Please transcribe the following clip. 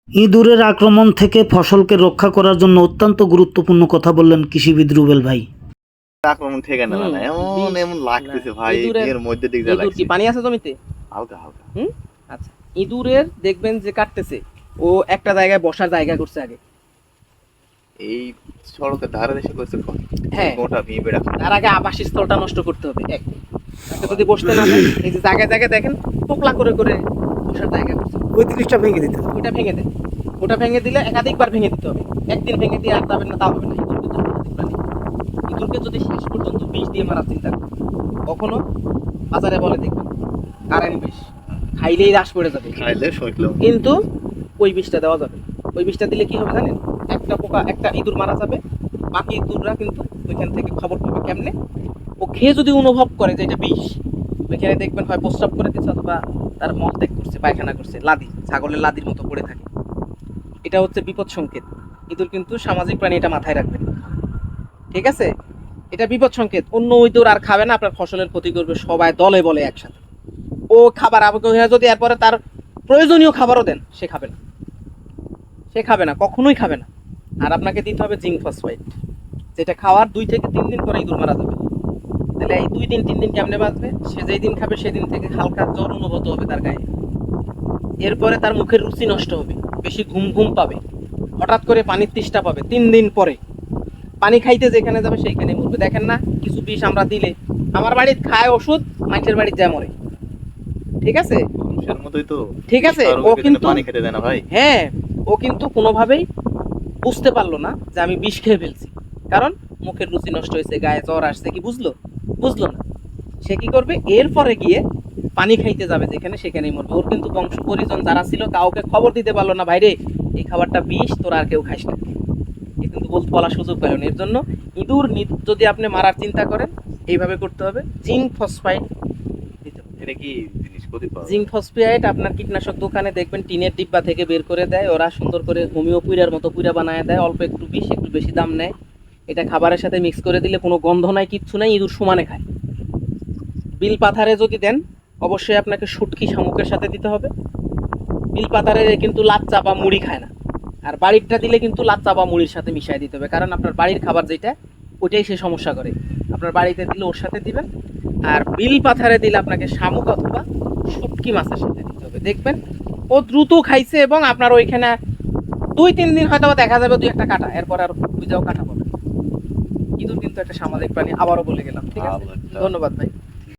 ইঁদুরের আক্রমণ থেকে ফসলকে রক্ষা করার জন্য অত্যন্ত গুরুত্বপূর্ণ কথা বললেন কৃষিবিদ রুবেল ভাই। আক্রমণ থেকে না না এমন এমন লাগতেছে ভাই, এর মধ্যে দিক ইঁদুর কি পানি আছে জমিতে? হালকা হালকা। আচ্ছা, ইঁদুরের দেখবেন যে কাটতেছে, ও একটা জায়গায় বসার জায়গা করছে আগে, এই সড়কের ধারে দেশে কইছে কোন হ্যাঁ গোটা ভিড় রাখা, তার আগে আবাসস্থলটা নষ্ট করতে হবে। এক একটা যদি বসতে না দেয়, এই যে জায়গায় জায়গায় দেখেন টোকলা করে করে বসার জায়গা করছে, ওই জিনিসটা ভেঙে দিতে হবে। ওইটা ভেঙে দেয়। ওটা ভেঙে দিলে একাধিকবার ভেঙে দিতে হবে, একদিন ভেঙে দিয়ে আর যাবেন না তা হবে না। ইঁদুর কিন্তু সামাজিক প্রাণী। ইঁদুরকে যদি শেষ পর্যন্ত বিষ দিয়ে মারার চিন্তা করেন, কখনো বাজারে বলে দেখবেন কারেন্ট বিষ, খাইলেই রাশ পড়ে যাবে, খাইলে শৈকলো, কিন্তু ওই বিষটা দেওয়া যাবে। ওই বিষটা দিলে কি হবে জানেন? একটা পোকা, একটা ইঁদুর মারা যাবে, বাকি ইঁদুররা কিন্তু ওইখান থেকে খবর পাবে। কেমনে? ও খেয়ে যদি অনুভব করে যে এটা বিষ, ওইখানে দেখবেন হয় প্রস্রাব করে দিচ্ছে অথবা তার মল ত্যাগ করছে, পায়খানা করছে, লাদি, ছাগলের লাদির মতো পড়ে থাকে। এটা হচ্ছে বিপদ সংকেত। ইঁদুর কিন্তু সামাজিক প্রাণী, এটা মাথায় রাখবেন, ঠিক আছে? এটা বিপদ সংকেত। অন্য ইঁদুর আর খাবে না, আপনার ফসলের ক্ষতি করবে, সবাই দলে বলে একসাথে। ও খাবার যদি এরপরে তার প্রয়োজনীয় খাবারও দেন, সে খাবে না, সে খাবে না, কখনোই খাবে না। আর আপনাকে দিতে হবে জিঙ্ক ফসফেট, যেটা খাওয়ার 2 থেকে 3 দিন পরে ইঁদুর মারা যাবে। তাহলে এই 2 দিন 3 দিন কেমনে বাঁচবে? সে যেই দিন খাবে সেদিন থেকে হালকা জ্বর অনুভূত হবে তার গায়ে, এরপরে তার মুখের রুচি নষ্ট হবে, বেশি ঘুম ঘুম পাবে, হঠাৎ করে পানির তৃষ্ণা পাবে। 3 দিন পরে পানি খাইতে যেখানে যাবে সেইখানে মরবে। দেখেন না কিছু বিষ আমরা দিলে, আমার বাড়িতে খায় ওষুধ, মানুষের বাড়িতে যায় মরে, ঠিক আছে? মানুষের মতোই তো, ঠিক আছে। ও কিন্তু পানি খেতে দেয় না ভাই। হ্যাঁ, ও কিন্তু কোনোভাবেই বুঝতে পারলো না যে আমি বিষ খেয়ে ফেলছি, কারণ মুখের রুচি নষ্ট হয়েছে, গায়ে জ্বর আসছে, কি বুঝলো? বুঝলো না। সে কি করবে? এরপরে গিয়ে পানি খাইতে যাবে যেখানে, সেখানেই মরবে। ওর কিন্তু বংশ পরিজন যারা ছিল কাউকে খবর দিতে পারলো না, ভাইরে এই খাবারটা বিষ, তোরা আর কেউ খাইস না। এ কিন্তু বলার সুযোগ পেল না। এর জন্য ইঁদুর যদি আপনি মারার চিন্তা করেন, এইভাবে করতে হবে। জিঙ্ক ফসফাইড দিতে হবে। এটা কি জিনিস ক্ষতি পাবে? জিঙ্ক ফসফেট আপনার কীটনাশক দোকানে দেখবেন টিনের ডিব্বা থেকে বের করে দেয়, ওরা সুন্দর করে হোমিও পুইরার মতো পুইরা বানায় দেয়, অল্প একটু বিষ, একটু বেশি দাম নেয়। এটা খাবারের সাথে মিক্স করে দিলে কোনো গন্ধ নাই, কিচ্ছু নাই, ইঁদুর সমানে খায়। বিল পাথারে যদি দেন, অবশ্যই আপনাকে শুটকি শামুকের সাথে দিতে হবে। বিল পাথারে কিন্তু লাচ্চা বা মুড়ি খায় না, আর বাড়িরটা দিলে কিন্তু লাচ্চা বা মুড়ির সাথে মিশিয়ে দিতে হবে, কারণ আপনার বাড়ির খাবার যেটা, ওইটাই সে সমস্যা করে। আপনার বাড়িতে দিলে ওর সাথে দিবেন, আর বিল পাথারে দিলে আপনাকে শামুক অথবা শুটকি মাছের সাথে দিতে হবে। দেখবেন ও দ্রুত খাইছে, এবং আপনার ওইখানে 2-3 দিন হয়তো দেখা যাবে 2-1টা কাটা, এরপর আর বুঝাও কাটা পাবে। ইঁদুর কিন্তু একটা সামাজিক প্রাণী, আবারও বলে গেলাম, ঠিক আছে? ধন্যবাদ ভাই।